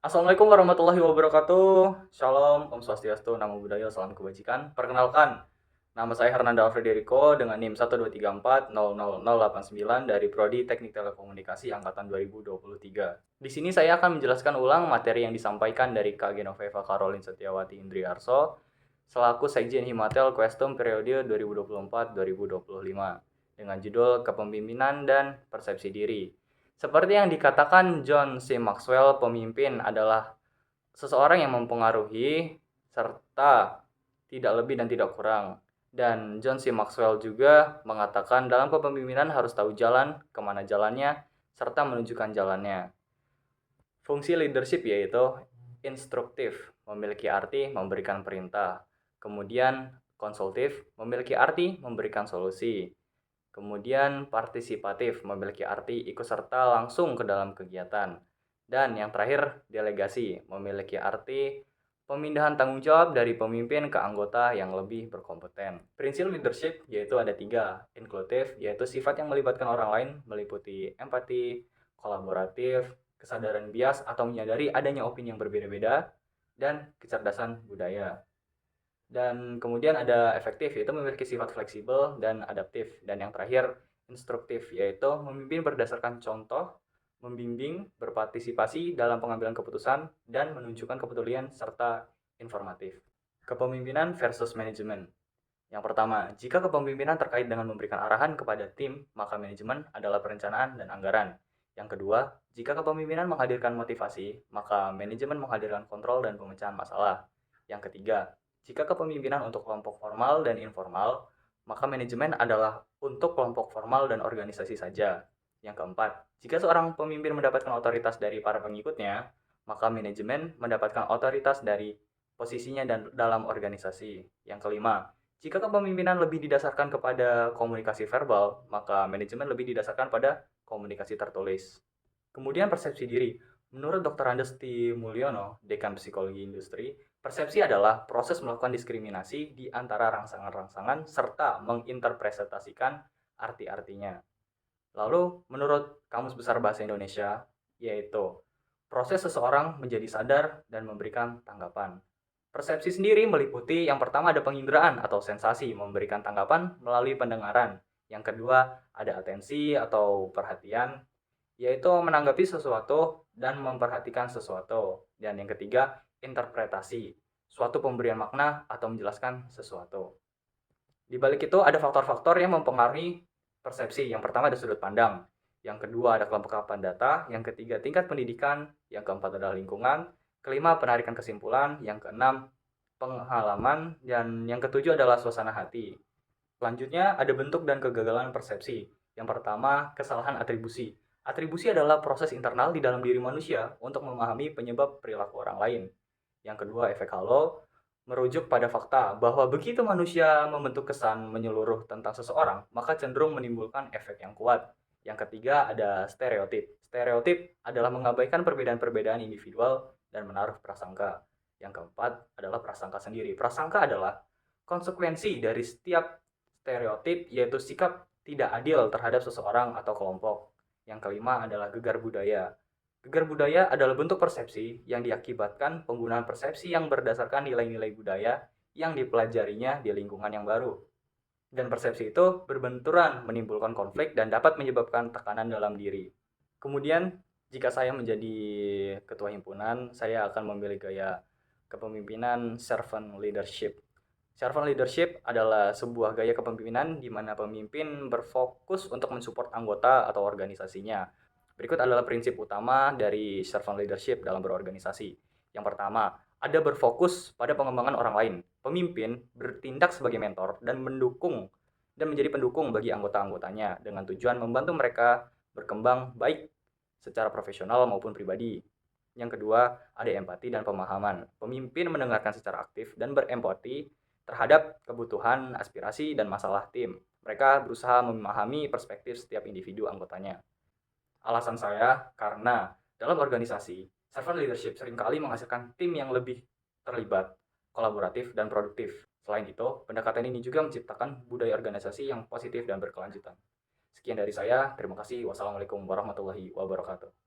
Assalamualaikum warahmatullahi wabarakatuh. Shalom, Om Swastiastu, Namo Buddhaya, Salam Kebajikan. Perkenalkan, nama saya Hernanda Frederico dengan NIM 123400089 dari Prodi Teknik Telekomunikasi Angkatan 2023. Di sini saya akan menjelaskan ulang materi yang disampaikan dari Kak Genoveva Caroline Setiawati Indriarso selaku Sekjen Himatel Questum periode 2024-2025 dengan judul Kepemimpinan dan Persepsi Diri. Seperti yang dikatakan John C. Maxwell, pemimpin adalah seseorang yang mempengaruhi serta tidak lebih dan tidak kurang. Dan John C. Maxwell juga mengatakan dalam kepemimpinan harus tahu jalan, kemana jalannya, serta menunjukkan jalannya. Fungsi leadership yaitu instruktif, memiliki arti memberikan perintah. Kemudian konsultif, memiliki arti memberikan solusi. Kemudian partisipatif, memiliki arti ikut serta langsung ke dalam kegiatan. Dan yang terakhir, delegasi, memiliki arti pemindahan tanggung jawab dari pemimpin ke anggota yang lebih berkompeten. Prinsip leadership yaitu ada 3, inklusif, yaitu sifat yang melibatkan orang lain, meliputi empati, kolaboratif, kesadaran bias atau menyadari adanya opini yang berbeda-beda, dan kecerdasan budaya. Dan kemudian ada efektif, yaitu memiliki sifat fleksibel dan adaptif. Dan yang terakhir, instruktif, yaitu memimpin berdasarkan contoh, membimbing, berpartisipasi dalam pengambilan keputusan, dan menunjukkan kepedulian serta informatif. Kepemimpinan versus manajemen. Yang pertama, jika kepemimpinan terkait dengan memberikan arahan kepada tim, maka manajemen adalah perencanaan dan anggaran. Yang kedua, jika kepemimpinan menghadirkan motivasi, maka manajemen menghadirkan kontrol dan pemecahan masalah. Yang ketiga, jika kepemimpinan untuk kelompok formal dan informal, maka manajemen adalah untuk kelompok formal dan organisasi saja. Yang keempat, jika seorang pemimpin mendapatkan otoritas dari para pengikutnya, maka manajemen mendapatkan otoritas dari posisinya dan dalam organisasi. Yang kelima, jika kepemimpinan lebih didasarkan kepada komunikasi verbal, maka manajemen lebih didasarkan pada komunikasi tertulis. Kemudian persepsi diri. Menurut Dr. Andes T. Mulyono, Dekan Psikologi Industri, persepsi adalah proses melakukan diskriminasi di antara rangsangan-rangsangan serta menginterpretasikan arti-artinya. Lalu, menurut Kamus Besar Bahasa Indonesia, yaitu proses seseorang menjadi sadar dan memberikan tanggapan. Persepsi sendiri meliputi yang pertama ada penginderaan atau sensasi, memberikan tanggapan melalui pendengaran. Yang kedua ada atensi atau perhatian, yaitu menanggapi sesuatu dan memperhatikan sesuatu. Dan yang ketiga, interpretasi, suatu pemberian makna atau menjelaskan sesuatu. Di balik itu ada faktor-faktor yang mempengaruhi persepsi. Yang pertama ada sudut pandang, yang kedua ada kelompokan data, yang ketiga tingkat pendidikan, yang keempat adalah lingkungan, kelima penarikan kesimpulan, yang keenam pengalaman, dan yang ketujuh adalah suasana hati. Selanjutnya ada bentuk dan kegagalan persepsi. Yang pertama, kesalahan atribusi. Atribusi adalah proses internal di dalam diri manusia untuk memahami penyebab perilaku orang lain. Yang kedua, efek halo, merujuk pada fakta bahwa begitu manusia membentuk kesan menyeluruh tentang seseorang, maka cenderung menimbulkan efek yang kuat. Yang ketiga, ada stereotip. Stereotip adalah mengabaikan perbedaan-perbedaan individual dan menaruh prasangka. Yang keempat adalah prasangka sendiri. Prasangka adalah konsekuensi dari setiap stereotip, yaitu sikap tidak adil terhadap seseorang atau kelompok. Yang kelima adalah gegar budaya. Gegar budaya adalah bentuk persepsi yang diakibatkan penggunaan persepsi yang berdasarkan nilai-nilai budaya yang dipelajarinya di lingkungan yang baru. Dan persepsi itu berbenturan, menimbulkan konflik, dan dapat menyebabkan tekanan dalam diri. Kemudian, jika saya menjadi ketua himpunan, saya akan memilih gaya kepemimpinan servant leadership. Servant leadership adalah sebuah gaya kepemimpinan di mana pemimpin berfokus untuk mensupport anggota atau organisasinya. Berikut adalah prinsip utama dari servant leadership dalam berorganisasi. Yang pertama, ada berfokus pada pengembangan orang lain. Pemimpin bertindak sebagai mentor dan mendukung dan menjadi pendukung bagi anggota-anggotanya dengan tujuan membantu mereka berkembang baik secara profesional maupun pribadi. Yang kedua, ada empati dan pemahaman. Pemimpin mendengarkan secara aktif dan berempati terhadap kebutuhan, aspirasi, dan masalah tim. Mereka berusaha memahami perspektif setiap individu anggotanya. Alasan saya karena dalam organisasi, servant leadership seringkali menghasilkan tim yang lebih terlibat, kolaboratif, dan produktif. Selain itu, pendekatan ini juga menciptakan budaya organisasi yang positif dan berkelanjutan. Sekian dari saya, terima kasih. Wassalamualaikum warahmatullahi wabarakatuh.